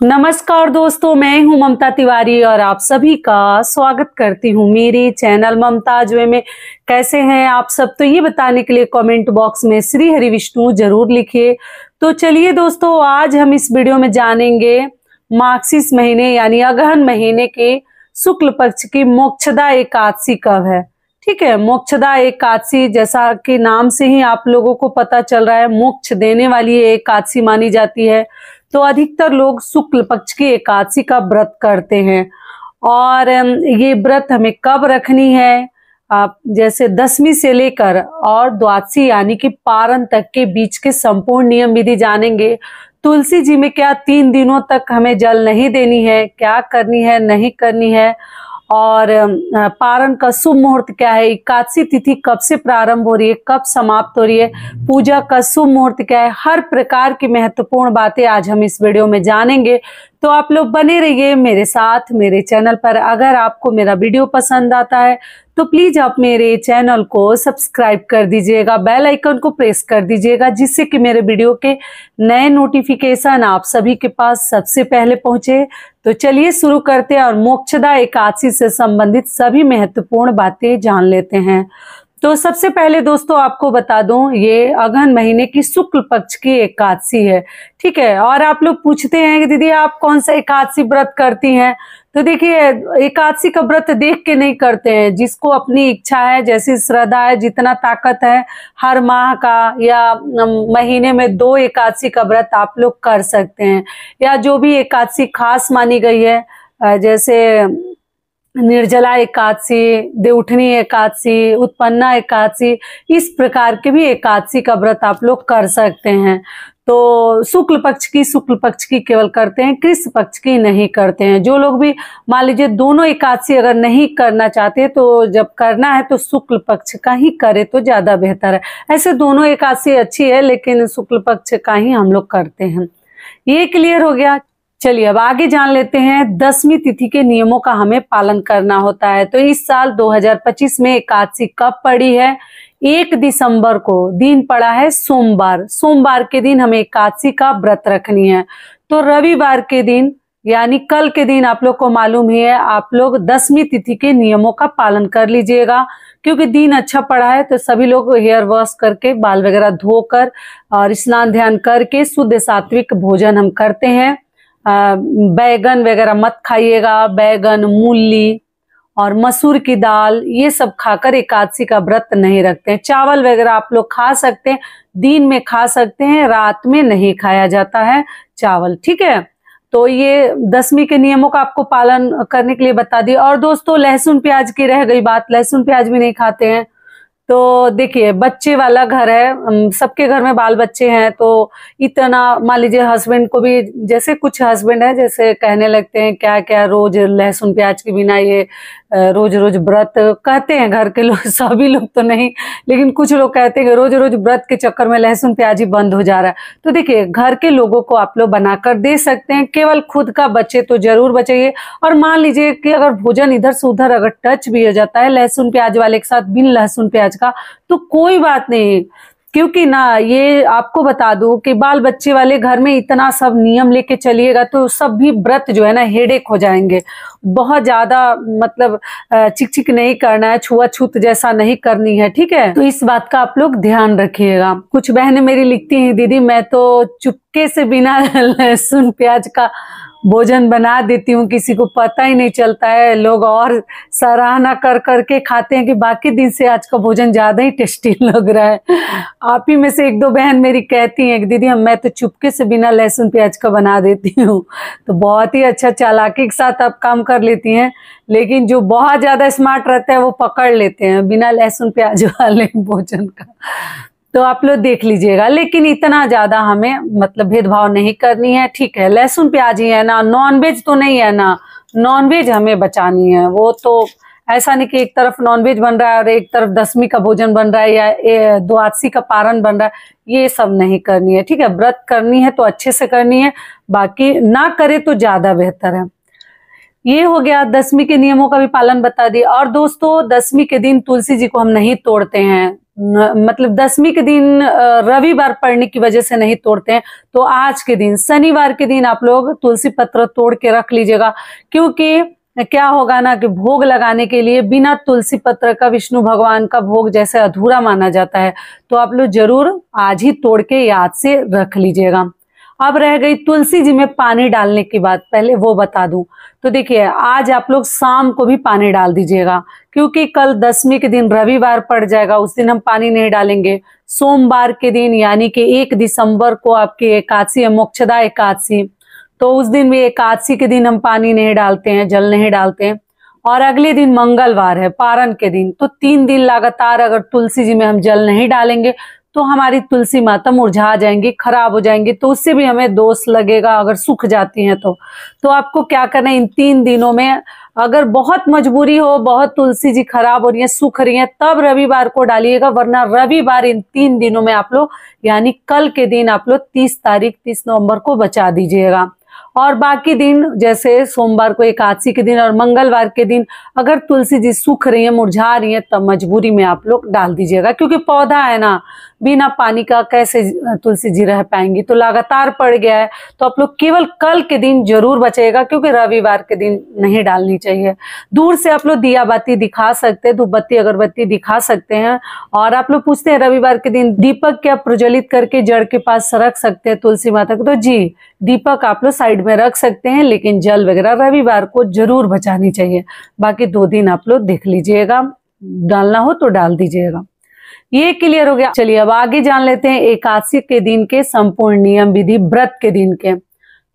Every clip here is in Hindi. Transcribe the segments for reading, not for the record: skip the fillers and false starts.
नमस्कार दोस्तों, मैं हूं ममता तिवारी और आप सभी का स्वागत करती हूं मेरे चैनल ममताज वे में। कैसे हैं आप सब, तो ये बताने के लिए कमेंट बॉक्स में श्री हरि विष्णु जरूर लिखिए। तो चलिए दोस्तों, आज हम इस वीडियो में जानेंगे मार्गशीर्ष महीने यानी अगहन महीने के शुक्ल पक्ष की मोक्षदा एकादशी कब है। ठीक है, मोक्षदा एकादशी जैसा कि नाम से ही आप लोगों को पता चल रहा है, मोक्ष देने वाली एकादशी मानी जाती है। तो अधिकतर लोग शुक्ल पक्ष की एकादशी का व्रत करते हैं और ये व्रत हमें कब रखनी है, आप जैसे दशमी से लेकर और द्वादशी यानी कि पारण तक के बीच के संपूर्ण नियम विधि जानेंगे। तुलसी जी में क्या 3 दिनों तक हमें जल नहीं देनी है, क्या करनी है नहीं करनी है, और पारण का शुभ मुहूर्त क्या है, एकादशी तिथि कब से प्रारंभ हो रही है, कब समाप्त हो रही है, पूजा का शुभ मुहूर्त क्या है, हर प्रकार की महत्वपूर्ण बातें आज हम इस वीडियो में जानेंगे। तो आप लोग बने रहिए मेरे साथ मेरे चैनल पर। अगर आपको मेरा वीडियो पसंद आता है तो प्लीज आप मेरे चैनल को सब्सक्राइब कर दीजिएगा, बेल आइकन को प्रेस कर दीजिएगा, जिससे कि मेरे वीडियो के नए नोटिफिकेशन आप सभी के पास सबसे पहले पहुंचे। तो चलिए शुरू करते हैं और मोक्षदा एकादशी से संबंधित सभी महत्वपूर्ण बातें जान लेते हैं। तो सबसे पहले दोस्तों आपको बता दूं, ये अगहन महीने की शुक्ल पक्ष की एकादशी है। ठीक है, और आप लोग पूछते हैं कि दीदी आप कौन सा एकादशी व्रत करती हैं। तो देखिए, एकादशी का व्रत देख के नहीं करते हैं, जिसको अपनी इच्छा है, जैसी श्रद्धा है, जितना ताकत है, हर माह का या महीने में 2 एकादशी का व्रत आप लोग कर सकते हैं, या जो भी एकादशी खास मानी गई है, जैसे निर्जला एकादशी, देवउठनी एकादशी, उत्पन्ना एकादशी, इस प्रकार के भी एकादशी का व्रत आप लोग कर सकते हैं। तो शुक्ल पक्ष की केवल करते हैं, कृष्ण पक्ष की नहीं करते हैं। जो लोग भी मान लीजिए दोनों एकादशी अगर नहीं करना चाहते, तो जब करना है तो शुक्ल पक्ष का ही करे तो ज्यादा बेहतर है। ऐसे दोनों एकादशी अच्छी है, लेकिन शुक्ल पक्ष का ही हम लोग करते हैं। ये क्लियर हो गया। चलिए अब आगे जान लेते हैं, दशमी तिथि के नियमों का हमें पालन करना होता है। तो इस साल 2025 में एकादशी कब पड़ी है, 1 दिसंबर को दिन पड़ा है सोमवार। सोमवार के दिन हमें एकादशी का व्रत रखनी है। तो रविवार के दिन यानी कल के दिन आप लोग को मालूम ही है, आप लोग दशमी तिथि के नियमों का पालन कर लीजिएगा, क्योंकि दिन अच्छा पड़ा है। तो सभी लोग हेयर वॉश करके, बाल वगैरह धोकर और स्नान ध्यान करके शुद्ध सात्विक भोजन हम करते हैं। बैगन वगैरह मत खाइएगा, बैगन, मूली और मसूर की दाल ये सब खाकर एकादशी का व्रत नहीं रखते हैं। चावल वगैरह आप लोग खा सकते हैं, दिन में खा सकते हैं, रात में नहीं खाया जाता है चावल। ठीक है, तो ये दशमी के नियमों का आपको पालन करने के लिए बता दिया। और दोस्तों, लहसुन प्याज की रह गई बात, लहसुन प्याज भी नहीं खाते हैं। तो देखिए, बच्चे वाला घर है, सबके घर में बाल बच्चे हैं, तो इतना मान लीजिए हस्बैंड को भी, जैसे कुछ हस्बैंड है जैसे कहने लगते हैं क्या क्या रोज लहसुन प्याज के बिना ये रोज रोज व्रत कहते हैं घर के लोग, सभी लोग तो नहीं, लेकिन कुछ लोग कहते हैं कि रोज रोज व्रत के चक्कर में लहसुन प्याज ही बंद हो जा रहा है। तो देखिए, घर के लोगों को आप लोग बनाकर दे सकते हैं, केवल खुद का बचे तो जरूर बचाइए। और मान लीजिए कि अगर भोजन इधर से उधर अगर टच भी हो जाता है लहसुन प्याज वाले के साथ बिन लहसुन प्याज का, तो कोई बात नहीं, क्योंकि ना ये आपको बता दूं कि बाल बच्चे वाले घर में इतना सब नियम लेके चलिएगा तो सब भी व्रत जो है ना हेडेक हो जाएंगे। बहुत ज्यादा मतलब चिक नहीं करना है, छुआछूत जैसा नहीं करनी है। ठीक है, तो इस बात का आप लोग ध्यान रखिएगा। कुछ बहनें मेरी लिखती हैं, दीदी मैं तो चुपके से बिना लहसुन प्याज का भोजन बना देती हूँ, किसी को पता ही नहीं चलता है, लोग और सराहना कर करके खाते हैं कि बाकी दिन से आज का भोजन ज्यादा ही टेस्टी लग रहा है। आप ही में से 1-2 बहन मेरी कहती हैं कि दीदी मैं तो चुपके से बिना लहसुन प्याज का बना देती हूँ। तो बहुत ही अच्छा चालाकी के साथ आप काम कर लेती हैं, लेकिन जो बहुत ज्यादा स्मार्ट रहता है वो पकड़ लेते हैं बिना लहसुन प्याज वाले भोजन का। तो आप लोग देख लीजिएगा, लेकिन इतना ज्यादा हमें मतलब भेदभाव नहीं करनी है। ठीक है, लहसुन प्याज ही है ना, नॉनवेज तो नहीं है ना, नॉनवेज हमें बचानी है। वो तो ऐसा नहीं कि एक तरफ नॉनवेज बन रहा है और एक तरफ दशमी का भोजन बन रहा है या द्वादशी का पारण बन रहा है, ये सब नहीं करनी है। ठीक है, व्रत करनी है तो अच्छे से करनी है, बाकी ना करे तो ज्यादा बेहतर है। ये हो गया, दशमी के नियमों का भी पालन बता दिया। और दोस्तों, दशमी के दिन तुलसी जी को हम नहीं तोड़ते हैं, मतलब दशमी के दिन रविवार पड़ने की वजह से नहीं तोड़ते हैं, तो आज के दिन शनिवार के दिन आप लोग तुलसी पत्र तोड़ के रख लीजिएगा। क्योंकि क्या होगा ना कि भोग लगाने के लिए बिना तुलसी पत्र का विष्णु भगवान का भोग जैसे अधूरा माना जाता है, तो आप लोग जरूर आज ही तोड़ के याद से रख लीजिएगा। अब रह गई तुलसी जी में पानी डालने की बात, पहले वो बता दूं। तो देखिए, आज आप लोग शाम को भी पानी डाल दीजिएगा, क्योंकि कल दशमी के दिन रविवार पड़ जाएगा, उस दिन हम पानी नहीं डालेंगे। सोमवार के दिन यानी कि 1 दिसंबर को आपकी एकादशी है, मोक्षदा एकादशी, तो उस दिन भी एकादशी के दिन हम पानी नहीं डालते हैं, जल नहीं डालते हैं। और अगले दिन मंगलवार है, पारण के दिन, तो 3 दिन लगातार अगर तुलसी जी में हम जल नहीं डालेंगे तो हमारी तुलसी माता मुरझा जाएंगी, खराब हो जाएंगी, तो उससे भी हमें दोष लगेगा अगर सूख जाती हैं तो आपको क्या करना है, इन 3 दिनों में अगर बहुत मजबूरी हो, बहुत तुलसी जी खराब हो रही है, सूख रही है, तब रविवार को डालिएगा, वरना रविवार इन 3 दिनों में आप लोग यानी कल के दिन आप लोग 30 नवंबर को बचा दीजिएगा। और बाकी दिन जैसे सोमवार को एकादशी के दिन और मंगलवार के दिन अगर तुलसी जी सूख रही है, मुरझा रही है, तब मजबूरी में आप लोग डाल दीजिएगा, क्योंकि पौधा है ना, बिना पानी का कैसे तुलसी जी रह पाएंगी। तो लगातार पड़ गया है, तो आप लोग केवल कल के दिन जरूर बचेगा, क्योंकि रविवार के दिन नहीं डालनी चाहिए। दूर से आप लोग दिया बाती दिखा सकते हैं, धूप बत्ती अगरबत्ती दिखा सकते हैं। और आप लोग पूछते हैं रविवार के दिन दीपक क्या प्रज्वलित करके जड़ के पास रख सकते हैं तुलसी माता को, तो जी दीपक आप लोग साइड में रख सकते हैं, लेकिन जल वगैरह रविवार को जरूर बचानी चाहिए। बाकी 2 दिन आप लोग देख लीजिएगा, डालना हो तो डाल दीजिएगा। ये क्लियर हो गया। चलिए अब आगे जान लेते हैं एकादशी के दिन के संपूर्ण नियम विधि, व्रत के दिन के।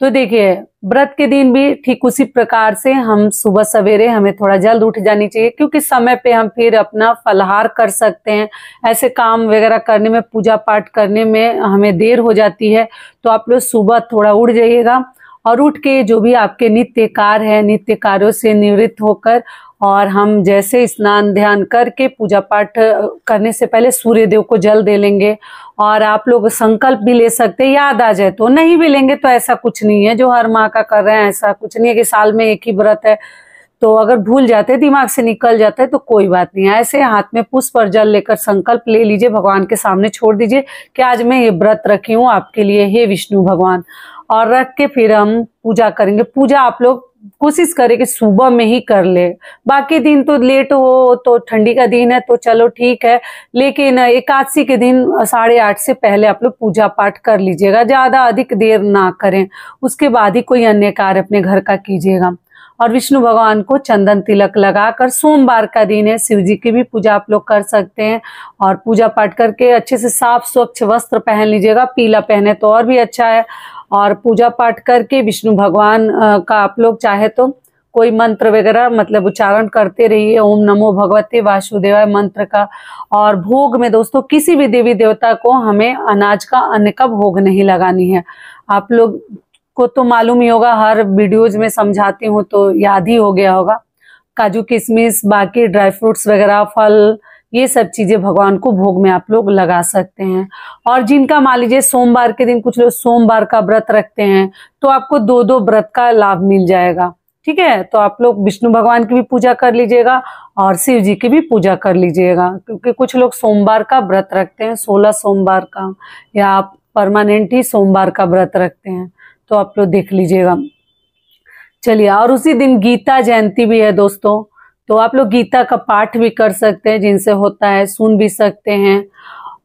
तो देखिए, व्रत के दिन भी ठीक उसी प्रकार से हम सुबह सवेरे हमें थोड़ा जल्द उठ जानी चाहिए, क्योंकि समय पे हम फिर अपना फलाहार कर सकते हैं। ऐसे काम वगैरह करने में, पूजा पाठ करने में हमें देर हो जाती है, तो आप लोग सुबह थोड़ा उठ जाइएगा और उठ के जो भी आपके नित्य कार्य है, नित्य कार्यों से निवृत्त होकर, और हम जैसे स्नान ध्यान करके पूजा पाठ करने से पहले सूर्य देव को जल दे लेंगे। और आप लोग संकल्प भी ले सकते हैं, याद आ जाए तो, नहीं भी लेंगे तो ऐसा कुछ नहीं है, जो हर माह का कर रहे हैं ऐसा कुछ नहीं है कि साल में एक ही व्रत है, तो अगर भूल जाते हैं, दिमाग से निकल जाता है तो कोई बात नहीं है। ऐसे हाथ में पुष्प और जल लेकर संकल्प ले लीजिए, भगवान के सामने छोड़ दीजिए कि आज मैं ये व्रत रखी हूँ आपके लिए, हे विष्णु भगवान, और रख के फिर हम पूजा करेंगे। पूजा आप लोग कोशिश करें कि सुबह में ही कर ले, बाकी दिन तो लेट हो, तो ठंडी का दिन है तो चलो ठीक है, लेकिन एकादशी के दिन 8:30 से पहले आप लोग पूजा पाठ कर लीजिएगा, ज्यादा अधिक देर ना करें, उसके बाद ही कोई अन्य कार्य अपने घर का कीजिएगा। और विष्णु भगवान को चंदन तिलक लगाकर, सोमवार का दिन है, शिव जी की भी पूजा आप लोग कर सकते हैं। और पूजा पाठ करके अच्छे से साफ स्वच्छ वस्त्र पहन लीजिएगा, पीला पहने तो और भी अच्छा है। और पूजा पाठ करके विष्णु भगवान का आप लोग चाहे तो कोई मंत्र वगैरह मतलब उच्चारण करते रहिए, ओम नमो भगवते वासुदेवाय मंत्र का। और भोग में दोस्तों किसी भी देवी देवता को हमें अनाज का, अन्न का भोग नहीं लगानी है। आप लोग को तो मालूम ही होगा, हर वीडियोज में समझाती हूँ तो याद ही हो गया होगा। काजू किशमिश, बाकी ड्राई फ्रूट्स वगैरह, फल, ये सब चीजें भगवान को भोग में आप लोग लगा सकते हैं। और जिनका मान लीजिए सोमवार के दिन कुछ लोग सोमवार का व्रत रखते हैं, तो आपको 2-2 व्रत का लाभ मिल जाएगा। ठीक है, तो आप लोग विष्णु भगवान की भी पूजा कर लीजिएगा और शिव जी की भी पूजा कर लीजिएगा, क्योंकि कुछ लोग सोमवार का व्रत रखते हैं, 16 सोमवार का, या आप परमानेंट ही सोमवार का व्रत रखते हैं, तो आप लोग देख लीजिएगा। चलिए, और उसी दिन गीता जयंती भी है दोस्तों, तो आप लोग गीता का पाठ भी कर सकते हैं, जिनसे होता है सुन भी सकते हैं।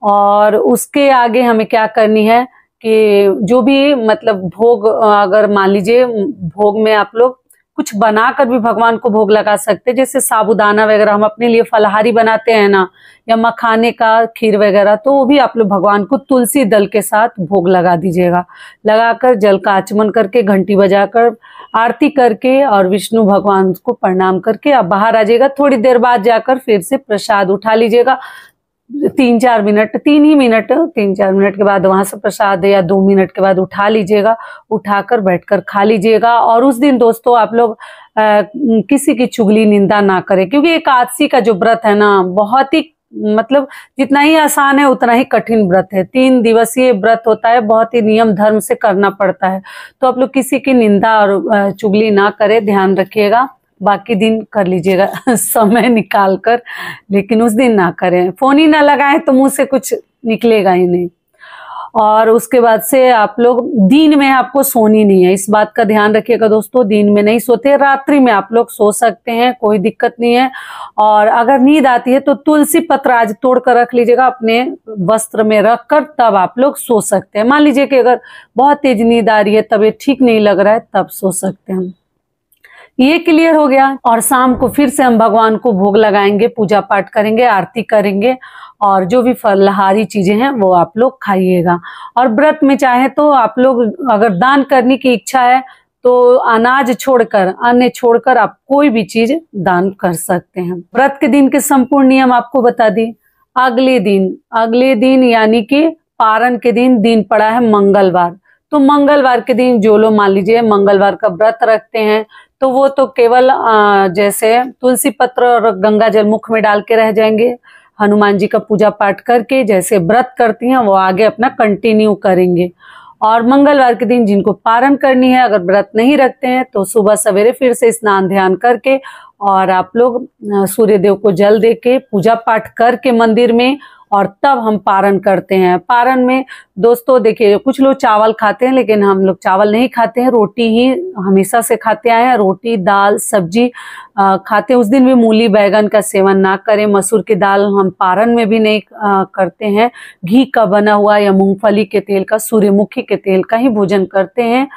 और उसके आगे हमें क्या करनी है कि जो भी मतलब भोग, अगर मान लीजिए भोग में आप लोग कुछ बनाकर भी भगवान को भोग लगा सकते हैं, जैसे साबूदाना वगैरह हम अपने लिए फलाहारी बनाते हैं ना, या मखाने का खीर वगैरह, तो वो भी आप लोग भगवान को तुलसी दल के साथ भोग लगा दीजिएगा। लगाकर जल का आचमन करके, घंटी बजाकर, आरती करके और विष्णु भगवान को प्रणाम करके आप बाहर आ जाइएगा। थोड़ी देर बाद जाकर फिर से प्रसाद उठा लीजिएगा, 3-4 मिनट, 3 मिनट के बाद वहां से प्रसाद, या 2 मिनट के बाद उठा लीजिएगा, उठाकर बैठकर खा लीजिएगा। और उस दिन दोस्तों आप लोग किसी की चुगली निंदा ना करें, क्योंकि एकादशी का जो व्रत है ना, बहुत ही मतलब जितना ही आसान है उतना ही कठिन व्रत है। 3 दिवसीय व्रत होता है, बहुत ही नियम धर्म से करना पड़ता है, तो आप लोग किसी की निंदा और चुगली ना करें, ध्यान रखिएगा। बाकी दिन कर लीजिएगा समय निकाल कर, लेकिन उस दिन ना करें। फोन ही ना लगाएं तो मुंह से कुछ निकलेगा ही नहीं। और उसके बाद से आप लोग दिन में आपको सोनी नहीं है, इस बात का ध्यान रखिएगा दोस्तों। दिन में नहीं सोते, रात्रि में आप लोग सो सकते हैं, कोई दिक्कत नहीं है। और अगर नींद आती है तो तुलसी पत्र आज तोड़ कर रख लीजिएगा, अपने वस्त्र में रख कर तब आप लोग सो सकते हैं। मान लीजिए कि अगर बहुत तेज नींद आ रही है, तबीयत ठीक नहीं लग रहा है, तब सो सकते हैं। ये क्लियर हो गया। और शाम को फिर से हम भगवान को भोग लगाएंगे, पूजा पाठ करेंगे, आरती करेंगे, और जो भी फलहारी चीजें हैं वो आप लोग खाइएगा। और व्रत में चाहे तो आप लोग अगर दान करने की इच्छा है तो अनाज छोड़कर, अन्य छोड़कर आप कोई भी चीज दान कर सकते हैं। व्रत के दिन के संपूर्ण नियम आपको बता दी। अगले दिन यानी कि पारण के दिन पड़ा है मंगलवार। तो मंगलवार के दिन जो लोग मान लीजिए मंगलवार का व्रत रखते हैं तो वो तो केवल जैसे तुलसी पत्र और गंगा जल मुख में डाल के रह जाएंगे। हनुमान जी का पूजा पाठ करके जैसे व्रत करती हैं वो आगे अपना कंटिन्यू करेंगे। और मंगलवार के दिन जिनको पारण करनी है, अगर व्रत नहीं रखते हैं तो सुबह सवेरे फिर से स्नान ध्यान करके और आप लोग सूर्य देव को जल दे के पूजा पाठ करके मंदिर में, और तब हम पारण करते हैं। पारण में दोस्तों देखिए, कुछ लोग चावल खाते हैं, लेकिन हम लोग चावल नहीं खाते हैं, रोटी ही हमेशा से खाते आए हैं। रोटी दाल सब्जी खाते हैं। उस दिन भी मूली बैगन का सेवन ना करें। मसूर की दाल हम पारण में भी नहीं करते हैं। घी का बना हुआ या मूंगफली के तेल का, सूर्यमुखी के तेल का ही भोजन करते हैं।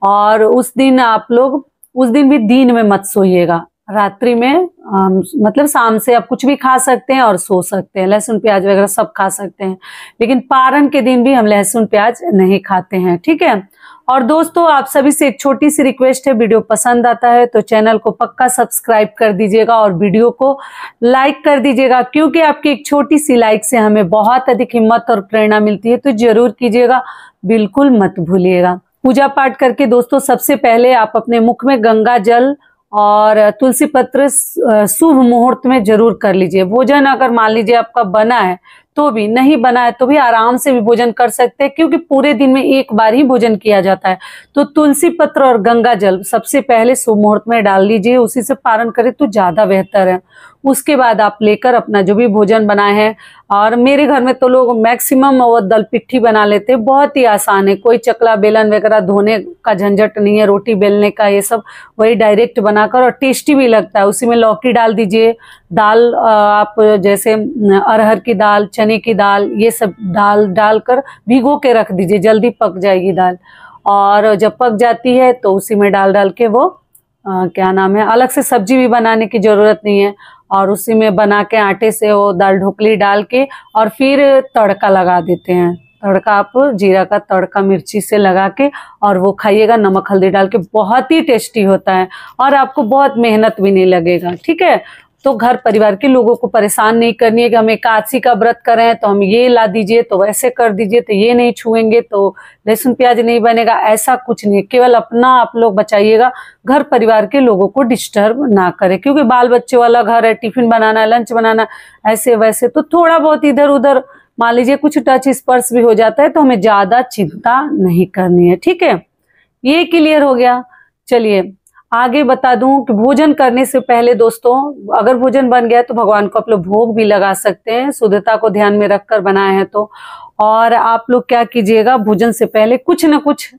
और उस दिन आप लोग उस दिन भी दिन में मत सोइएगा, रात्रि में मतलब शाम से आप कुछ भी खा सकते हैं और सो सकते हैं। लहसुन प्याज वगैरह सब खा सकते हैं, लेकिन पारण के दिन भी हम लहसुन प्याज नहीं खाते हैं, ठीक है। और दोस्तों आप सभी से एक छोटी सी रिक्वेस्ट है, वीडियो पसंद आता है तो चैनल को पक्का सब्सक्राइब कर दीजिएगा और वीडियो को लाइक कर दीजिएगा, क्योंकि आपकी एक छोटी सी लाइक से हमें बहुत अधिक हिम्मत और प्रेरणा मिलती है। तो जरूर कीजिएगा, बिल्कुल मत भूलिएगा। पूजा पाठ करके दोस्तों सबसे पहले आप अपने मुख में गंगा जल और तुलसी पत्र शुभ मुहूर्त में जरूर कर लीजिए। भोजन अगर मान लीजिए आपका बना है तो भी, नहीं बना है तो भी आराम से भी भोजन कर सकते हैं, क्योंकि पूरे दिन में एक बार ही भोजन किया जाता है। तो तुलसी पत्र और गंगा जल सबसे पहले शुभ मुहूर्त में डाल लीजिए, उसी से पारण करें तो ज्यादा बेहतर है। उसके बाद आप लेकर अपना जो भी भोजन बनाए हैं, और मेरे घर में तो लोग मैक्सिमम वो दल पिट्ठी बना लेते हैं, बहुत ही आसान है। कोई चकला बेलन वगैरह धोने का झंझट नहीं है, रोटी बेलने का, ये सब वही डायरेक्ट बनाकर, और टेस्टी भी लगता है। उसी में लौकी डाल दीजिए, दाल आप जैसे अरहर की दाल, चने की दाल, ये सब दाल डालकर भिगो के रख दीजिए, जल्दी पक जाएगी दाल। और जब पक जाती है तो उसी में डाल के वो क्या नाम है, अलग से सब्जी भी बनाने की जरूरत नहीं है। और उसी में बना के आटे से वो दाल ढोकली डाल के और फिर तड़का लगा देते हैं। तड़का आप जीरा का तड़का मिर्ची से लगा के और वो खाइएगा, नमक हल्दी डाल के, बहुत ही टेस्टी होता है और आपको बहुत मेहनत भी नहीं लगेगा, ठीक है। तो घर परिवार के लोगों को परेशान नहीं करनी है कि हम एकादशी का व्रत कर रहे हैं तो हम ये ला दीजिए, तो वैसे कर दीजिए, तो ये नहीं छुएंगे तो लहसुन प्याज नहीं बनेगा, ऐसा कुछ नहीं। केवल अपना आप लोग बचाइएगा, घर परिवार के लोगों को डिस्टर्ब ना करें, क्योंकि बाल बच्चे वाला घर है, टिफिन बनाना है, लंच बनाना, ऐसे वैसे तो थोड़ा बहुत इधर उधर मान लीजिए कुछ टच स्पर्श भी हो जाता है, तो हमें ज्यादा चिंता नहीं करनी है, ठीक है। ये क्लियर हो गया। चलिए आगे बता दूं कि भोजन करने से पहले दोस्तों, अगर भोजन बन गया तो भगवान को आप लोग भोग भी लगा सकते हैं, शुद्धता को ध्यान में रखकर बनाए हैं तो। और आप लोग क्या कीजिएगा, भोजन से पहले कुछ न कुछ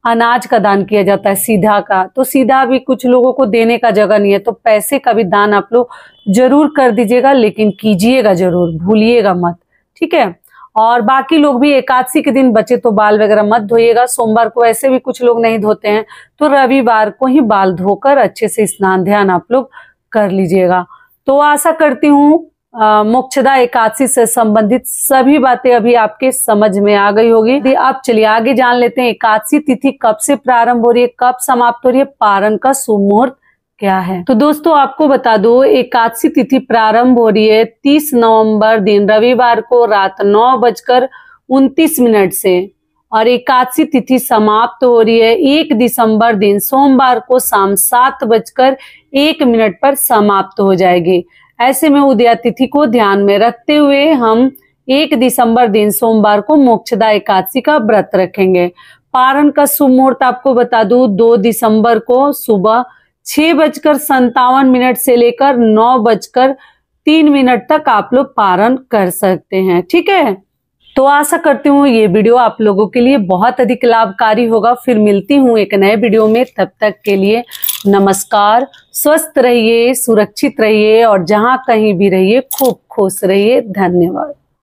अनाज का दान किया जाता है, सीधा का। तो सीधा भी कुछ लोगों को देने का जगह नहीं है, तो पैसे का भी दान आप लोग जरूर कर दीजिएगा, लेकिन कीजिएगा जरूर, भूलिएगा मत, ठीक है। और बाकी लोग भी एकादशी के दिन बचे तो बाल वगैरह मत धोइएगा। सोमवार को ऐसे भी कुछ लोग नहीं धोते हैं, तो रविवार को ही बाल धोकर अच्छे से स्नान ध्यान आप लोग कर लीजिएगा। तो आशा करती हूँ मोक्षदा एकादशी से संबंधित सभी बातें अभी आपके समझ में आ गई होगी। अब चलिए आगे जान लेते हैं एकादशी तिथि कब से प्रारंभ हो रही है, कब समाप्त हो रही है, पारण का शुभ मुहूर्त क्या है। तो दोस्तों आपको बता दो, एकादशी तिथि प्रारंभ हो रही है 30 नवंबर दिन रविवार को रात 9:29 से, और एकादशी तिथि समाप्त हो रही है 1 दिसंबर दिन सोमवार को शाम 7:01 पर समाप्त हो जाएगी। ऐसे में उदया तिथि को ध्यान में रखते हुए हम 1 दिसंबर दिन सोमवार को मोक्षदा एकादशी का व्रत रखेंगे। पारण का शुभ मुहूर्त आपको बता दूं, 2 दिसंबर को सुबह 6:57 से लेकर 9:03 तक आप लोग पारण कर सकते हैं। ठीक है, तो आशा करती हूँ ये वीडियो आप लोगों के लिए बहुत अधिक लाभकारी होगा। फिर मिलती हूँ एक नए वीडियो में, तब तक के लिए नमस्कार। स्वस्थ रहिए, सुरक्षित रहिए और जहाँ कहीं भी रहिए खूब खुश रहिए। धन्यवाद।